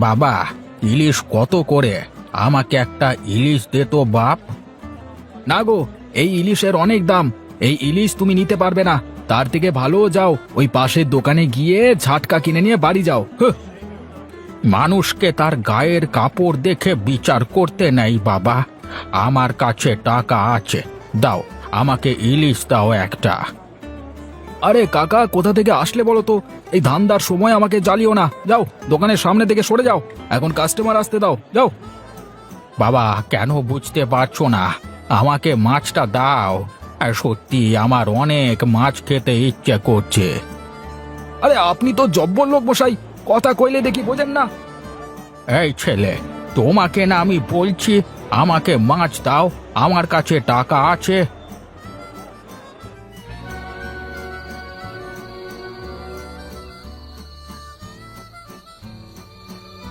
বাবা, ইলিশ কত করে? আমাকে একটা ইলিশ দে তো বাপ। না গো, এই ইলিশের অনেক দাম। এই ইলিশ তুমি নিতে পারবে না। তার থেকে ভালো যাও ওই পাশের দোকানে গিয়ে ঝাটকা কিনে নিয়ে বাড়ি যাও। মানুষকে তার গায়ের কাপড় দেখে বিচার করতে নেই বাবা। আমার কাছে টাকা আছে, দাও আমাকে ইলিশ দাও একটা। আরে কাকা, কোথা থেকে আসলে বলো তো? এই ধান্দার সময় আমাকে জ্বালিও না। যাও, দোকানের সামনে থেকে সরে যাও। এখন কাস্টমার আসতে দাও, যাও। বাবা, কেন বুঝতে পারছো না? আমাকে মাছটা দাও। আর সত্যি আমার অনেক মাছ খেতে ইচ্ছে করছে। আরে আপনি তো জব্বর লোক মশাই, কথা কইলে দেখি বোঝেন না। এই ছেলে, তোমাকে না আমি বলছি আমাকে মাছ দাও, আমার কাছে টাকা আছে।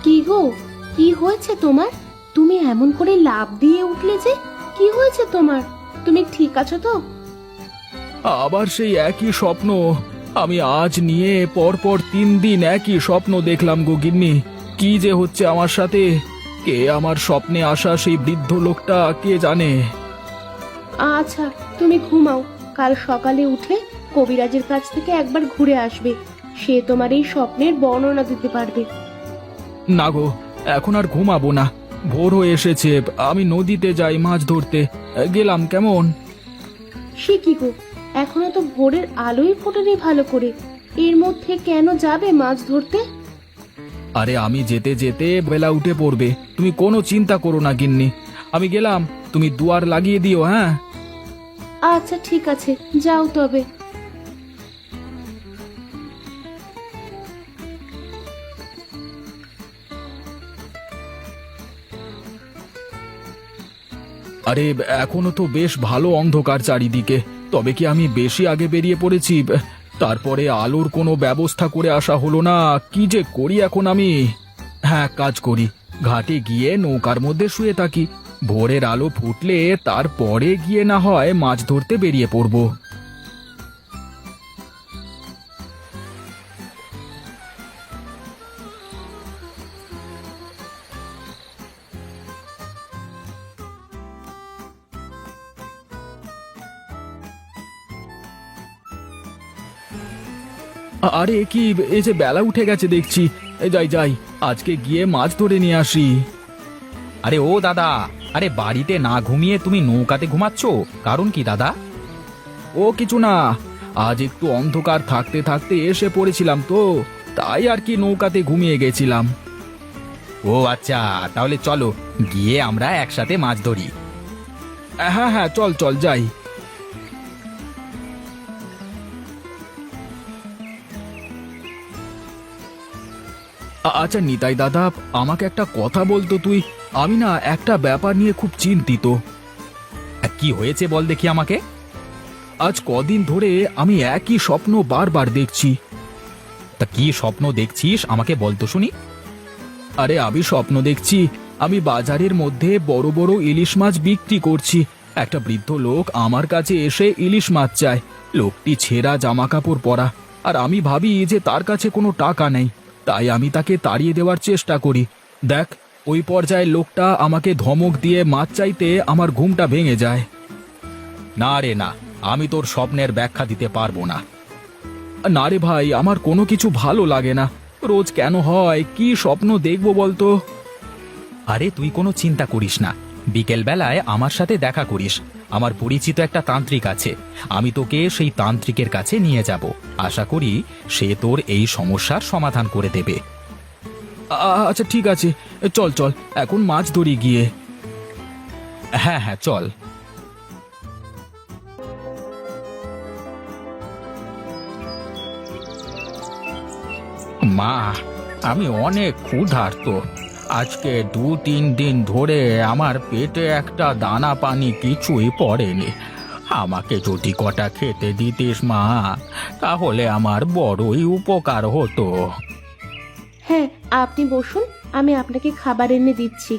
কি গো, কি হয়েছে তোমার? তুমি এমন করে লাফ দিয়ে উঠলে যে? কি হয়েছে তোমার? তুমি ঠিক আছো তো? আবার সেই একই স্বপ্ন। আমি আজ নিয়ে পরপর 3 দিন একই স্বপ্ন দেখলাম গো গিন্নি। কি যে হচ্ছে আমার সাথে? কে আমার স্বপ্নে আসা সেই বৃদ্ধ লোকটা, কে জানে? আচ্ছা, তুমি ঘুমাও। কাল সকালে উঠে কবিরাজের কাছ থেকে একবার ঘুরে আসবে। সে তোমার এই স্বপ্নের বর্ণনা দিতে পারবে। না গো, এখন আর ঘুমাবো না। ভোর হয়ে এসেছে, আমি নদীতে যাই মাছ ধরতে। গেলাম কেমন? সে কি গো, এখনো তো ভোরের আলোই ফোটেনি ভালো করে। এর মধ্যে কেন যাবে মাছ ধরতে? আরে আমি যেতে যেতে বেলা উঠে পড়বে, তুমি কোনো চিন্তা করো না গিন্নি। আমি গেলাম, তুমি দুয়ার লাগিয়ে দিও। হ্যাঁ, আচ্ছা ঠিক আছে, যাও তবে। আরে এখনো তো বেশ ভালো অন্ধকার চারিদিকে। তবে কি আমি বেশি আগে বেরিয়ে পড়েছি? তারপরে আলোর কোনো ব্যবস্থা করে আসা হলো না। কি যে করি এখন আমি? হ্যাঁ, কাজ করি, ঘাটে গিয়ে নৌকার মধ্যে শুয়ে থাকি। ভোরের আলো ফুটলে তারপরে গিয়ে না হয় মাছ ধরতে বেরিয়ে পড়ব। আরে কি, এই যে বেলা উঠে গেছে দেখছি। যাই যাই, আজকে গিয়ে মাছ ধরে নিয়ে আসি। আরে ও দাদা, আরে বাড়িতে না ঘুমিয়ে তুমি নৌকাতে ঘুমাচ্ছ? কারণ কি দাদা? ও কিছু না, আজ একটু অন্ধকার থাকতে থাকতে এসে পড়েছিলাম তো, তাই আর কি নৌকাতে ঘুমিয়ে গেছিলাম। ও আচ্ছা, তাহলে চলো গিয়ে আমরা একসাথে মাছ ধরি। হ্যাঁ হ্যাঁ, চল চল যাই। আচ্ছা নিতাই দাদা, আমাকে একটা কথা বলতো তুই। আমি না একটা ব্যাপার নিয়ে খুব চিন্তিত। কি হয়েছে বল দেখি আমাকে। আজ কদিন ধরে আমি একই স্বপ্ন বারবার দেখছি। তা কি স্বপ্ন দেখছিস আমাকে বল তো শুনি। আরে আমি স্বপ্ন দেখছি আমি বাজারের মধ্যে বড় বড় ইলিশ মাছ বিক্রি করছি। একটা বৃদ্ধ লোক আমার কাছে এসে ইলিশ মাছ চায়। লোকটি ছেঁড়া জামা কাপড় পরা, আর আমি ভাবি যে তার কাছে কোনো টাকা নেই। তাই আমি তাকে তাড়িয়ে দেওয়ার চেষ্টা করি। দেখ, ওই পর্যায়ে লোকটা আমাকে ধমক দিয়ে মাছ চাইতে আমার ঘুমটা ভেঙে যায়। না রে না, আমি তোর স্বপ্নের ব্যাখ্যা দিতে পারবো না। না রে ভাই, আমার কোনো কিছু ভালো লাগে না। রোজ কেন হয়, কি স্বপ্ন দেখবো বলতো? আরে তুই কোনো চিন্তা করিস না, বিকেল বেলায় আমার সাথে দেখা করিস। আমার পরিচিত একটা তান্ত্রিক আছে, আমি তোকে সেই তান্ত্রিকের কাছে নিয়ে যাব। আশা করি সে তোর এই সমস্যার সমাধান করে দেবে। আচ্ছা ঠিক আছে, চল চল এখন মাছ ধরি গিয়ে। হ্যাঁ হ্যাঁ, চল। মা, আমি অনেক ক্ষুধার্ত। আজকে 2-3 দিন ধরে আমার পেটে একটা দানা পানি কিছুই পড়েনি। আমাকে যদি কটা খেতে দিতিস মা, তাহলে আমার বড়ই উপকার হতো। হ্যাঁ, আপনি বসুন, আমি আপনাকে খাবার এনে দিচ্ছি।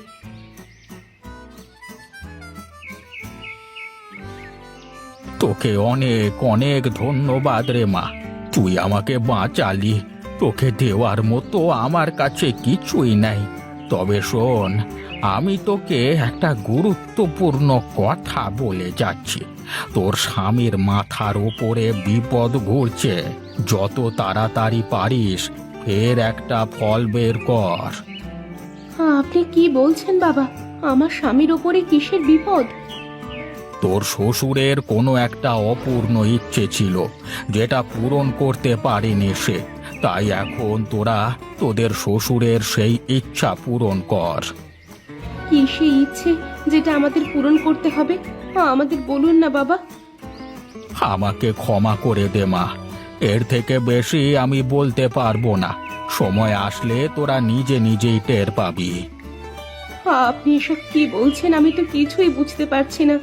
তোকে অনেক অনেক ধন্যবাদ রে মা, তুই আমাকে বাঁচালি। তোকে দেওয়ার মতো আমার কাছে কিছুই নাই। তবে শোন, আমি তোকে একটা গুরুত্বপূর্ণ কথা বলে যাচ্ছি। তোর স্বামীর মাথার ওপরে বিপদ ঘুরছে। যত তাড়াতাড়ি পারিস এর একটা ফল বের কর। আপনি কি বলছেন বাবা? আমার স্বামীর ওপরে কিসের বিপদ? তোর শ্বশুরের কোনো একটা অপূর্ণ ইচ্ছে ছিল, যেটা পূরণ করতে পারেনি সে। তাই এখন তোরা তোদের শ্বশুরের সেই ইচ্ছা পূরণ কর। কি সেই ইচ্ছে যেটা আমাদের পূরণ করতে হবে? আমাদের বলুন না বাবা। আমাকে ক্ষমা করে দে মা, এর থেকে বেশি আমি বলতে পারবো না। সময় আসলে তোরা নিজে নিজেই টের পাবি। আপনি এসব কি বলছেন? আমি তো কিছুই বুঝতে পারছি না।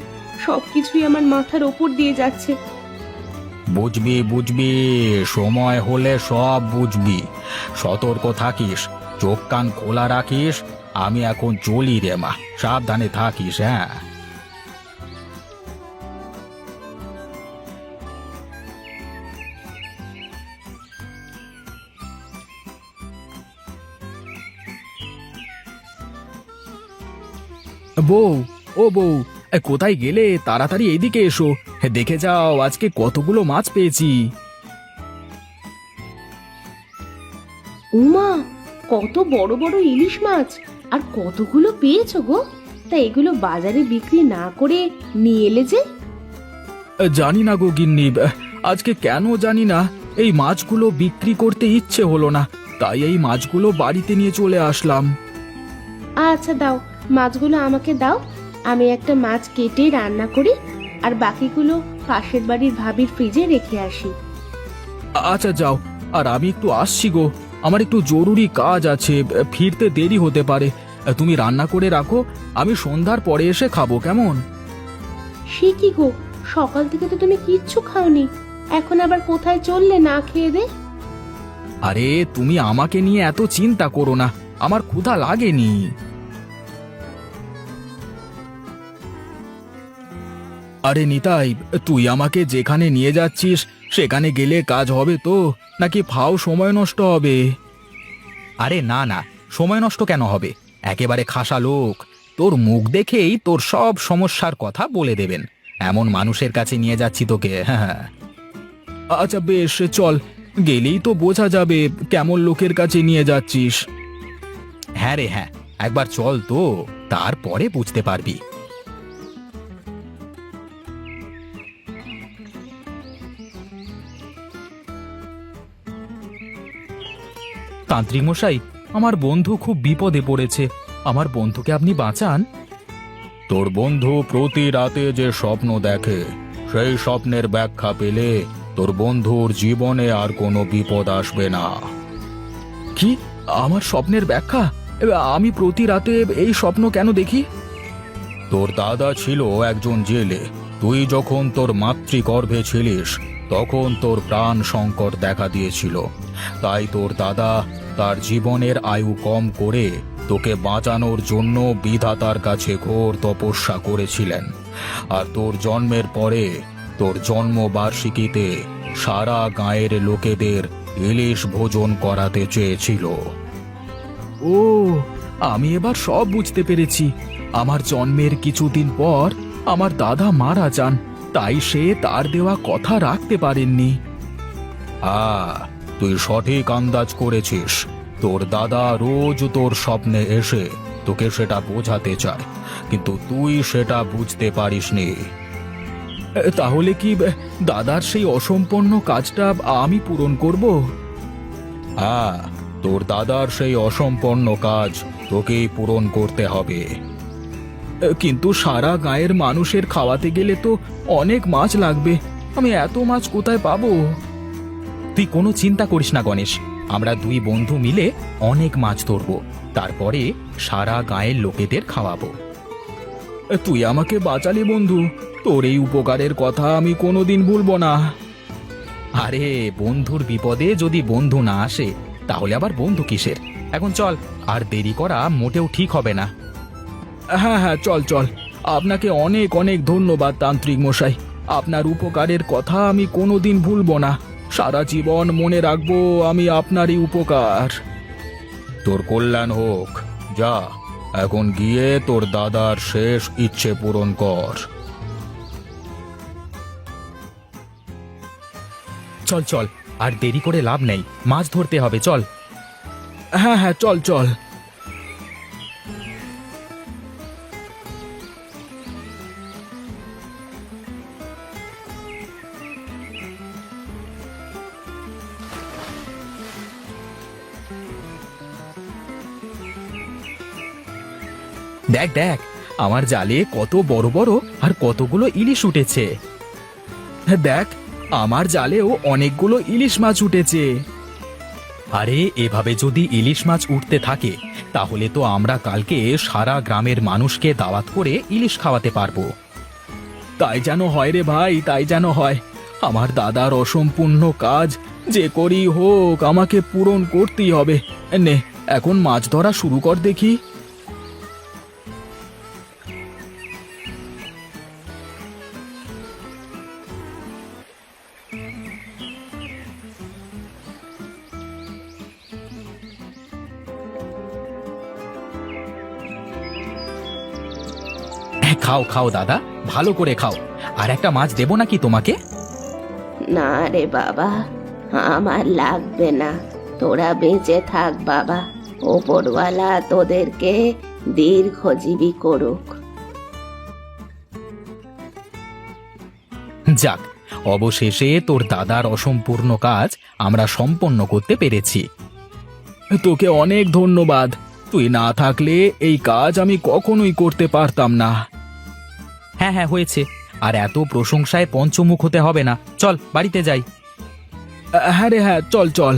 সবকিছুই আমার মাথার ওপর দিয়ে যাচ্ছে। বুঝবি বুঝবি, সময় হলে সব বুঝবি। সতর্ক থাকিস, চোখ কান খোলা রাখিস। আমি এখন চলি রে মা, সাবধানে থাকিস। হ্যাঁ, বউ, ও বউ, কোথায় গেলে? তাড়াতাড়ি এদিকে এসো। দেখে যাও আজকে কতগুলো মাছ পেয়েছি। উমা, কত বড় বড় ইলিশ মাছ! আর কতগুলো পেয়েছো গো? তা এগুলো বাজারে বিক্রি না করে নিয়ে এলে যে? জানি না গো গিন্নি, আজকে কেন জানি না এই মাছগুলো বিক্রি করতে ইচ্ছে হলো না, তাই এই মাছগুলো বাড়িতে নিয়ে চলে আসলাম। আচ্ছা দাও, মাছগুলো আমাকে দাও। আমি একটা মাছ কেটে রান্না করি, আর বাকিগুলো পাশের বাড়ির ভাবির ফ্রিজে রেখে আসি। আচ্ছা যাও, আর আমি একটু আসছি গো, আমার একটু জরুরি কাজ আছে, ফিরতে দেরি হতে পারে। তুমি রান্না করে রাখো, আমি সন্ধ্যার পরে এসে খাবো, কেমন? সে কি গো, সকাল থেকে তো তুমি কিচ্ছু খাওনি, এখন আবার কোথায় চললে না খেয়ে দে? আরে তুমি আমাকে নিয়ে এত চিন্তা করো না, আমার ক্ষুধা লাগেনি। আরে নিতাই, তুই আমাকে যেখানে নিয়ে যাচ্ছিস সেখানে গেলে কাজ হবে তো, নাকি ফাও সময় নষ্ট হবে? আরে না না, সময় নষ্ট কেন হবে? একেবারে খাসা লোক, তোর মুখ দেখেই তোর সব সমস্যার কথা বলে দেবেন। এমন মানুষের কাছে নিয়ে যাচ্ছি তোকে। হ্যাঁ, আচ্ছা বেশ, চল, গেলেই তো বোঝা যাবে কেমন লোকের কাছে নিয়ে যাচ্ছিস। হ্যাঁ রে হ্যাঁ, একবার চল তো, তারপরে বুঝতে পারবি। তান্ত্রিক মশাই, আমার বন্ধু খুব বিপদে পড়েছে, আমার বন্ধুকে আপনি বাঁচান। তোর বন্ধু প্রতি রাতে যে স্বপ্ন দেখে, সেই স্বপ্নের ব্যাখ্যা পেলে তোর বন্ধুর জীবনে আর কোনো বিপদ আসবে না। কি? আমার স্বপ্নের ব্যাখ্যা? আমি প্রতি রাতে এই স্বপ্ন কেন দেখি? তোর দাদা ছিল একজন জেলে। তুই যখন তোর মাতৃগর্ভে ছিলিস তখন তোর প্রাণ সংকট দেখা দিয়েছিল। তাই তোর দাদা তার জীবনের আয়ু কম করে তোকে বাঁচানোর জন্য বিধাতার কাছে ঘোর তপস্যা করেছিলেন। আর তোর জন্মের পরে তোর জন্মবার্ষিকীতে সারা গাঁয়ের লোকেদের ইলিশ ভোজন করাতে চেয়েছিল। ও, আমি এবার সব বুঝতে পেরেছি। আমার জন্মের কিছুদিন পর আমার দাদা মারা যান, তাই সে তার দেওয়া কথা রাখতে পারেননি। তুই সঠিক আন্দাজ করেছিস। তোর দাদা রোজ তোর স্বপ্নে এসে তোকে সেটা বোঝাতে চায়, কিন্তু তুই সেটা বুঝতে পারিসনি। তাহলে কি দাদার সেই অসম্পূর্ণ কাজটা আমি পূরণ করব? তোর দাদার সেই অসম্পূর্ণ কাজ তোকেই পূরণ করতে হবে। কিন্তু সারা গাঁয়ের মানুষের খাওয়াতে গেলে তো অনেক মাছ লাগবে, আমি এত মাছ কোথায় পাবো? তুই কোনো চিন্তা করিস না গণেশ, আমরা দুই বন্ধু মিলে অনেক মাছ ধরবো, তারপরে সারা গাঁয়ের লোকেদের খাওয়াবো। তুই আমাকে বাঁচালি বন্ধু, তোর এই উপকারের কথা আমি কোনোদিন ভুলবো না। আরে বন্ধুর বিপদে যদি বন্ধু না আসে তাহলে আবার বন্ধু কিসের? এখন চল, আর দেরি করা মোটেও ঠিক হবে না। হ্যাঁ হ্যাঁ, চল চল। আপনাকে অনেক অনেক ধন্যবাদ তান্ত্রিক মশাই, আপনার উপকারের কথা আমি কোনোদিন ভুলবো না। সারা জীবন মনে রাখবো আমি আপনারই উপকার। তোর কল্যাণ হোক। যা, এখন গিয়ে তোর দাদার শেষ ইচ্ছে পূরণ কর। চল চল, আর দেরি করে লাভ নেই, মাছ ধরতে হবে, চল। হ্যাঁ হ্যাঁ, চল চল। দেখ দেখ, আমার জালে কত বড় বড় আর কতগুলো ইলিশ উঠেছে। দেখ, আমার জালেও অনেকগুলো ইলিশ মাছ উঠেছে। আরে, এভাবে যদি ইলিশ মাছ উঠতে থাকে তাহলে তো আমরা কালকে সারা গ্রামের মানুষকে দাওয়াত করে ইলিশ খাওয়াতে পারবো। তাই যেন হয় রে ভাই, তাই যেন হয়। আমার দাদার অসম্পূর্ণ কাজ যে করি হোক আমাকে পূরণ করতেই হবে। নে, এখন মাছ ধরা শুরু কর দেখি। খাও খাও দাদা, ভালো করে খাও। আর একটা মাছ দেবো নাকি তোমাকে? না রে বাবা, আমার লাগবে না। তোরা বেঁচে থাক বাবা, ওপরওয়ালা তোদেরকে দীর্ঘজীবী করুক। যাক, অবশেষে তোর দাদার অসম্পূর্ণ কাজ আমরা সম্পন্ন করতে পেরেছি। তোকে অনেক ধন্যবাদ। তুই না থাকলে এই কাজ আমি কখনোই করতে পারতাম না। হ্যাঁ হ্যাঁ, হয়েছে। আর এত প্রশংসায় পঞ্চমুখ হতে হবে না, চল বাড়িতে যাই। হ্যাঁ রে হ্যাঁ, চল চল।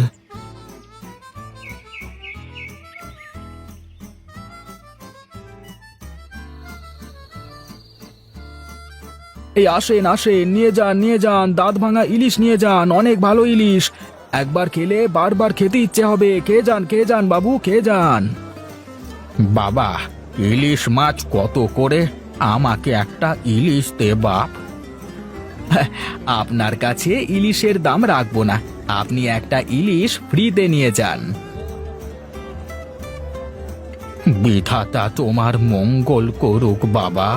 এই আসেন আসেন, নিয়ে যান নিয়ে যান, দাঁত ভাঙা ইলিশ নিয়ে যান, অনেক ভালো ইলিশ। একবার খেলে বারবার খেতে ইচ্ছে হবে। খেয়ে যান বাবু, খেয়ে যান। বাবা, ইলিশ মাছ কত করে? আমাকে একটা ইলিশ দে বাপ। আপনার কাছে ইলিশের দাম রাখবো না, আপনি একটা ইলিশ ফ্রিতে নিয়ে যান। বিধাতা তোমার মঙ্গল করুক বাবা।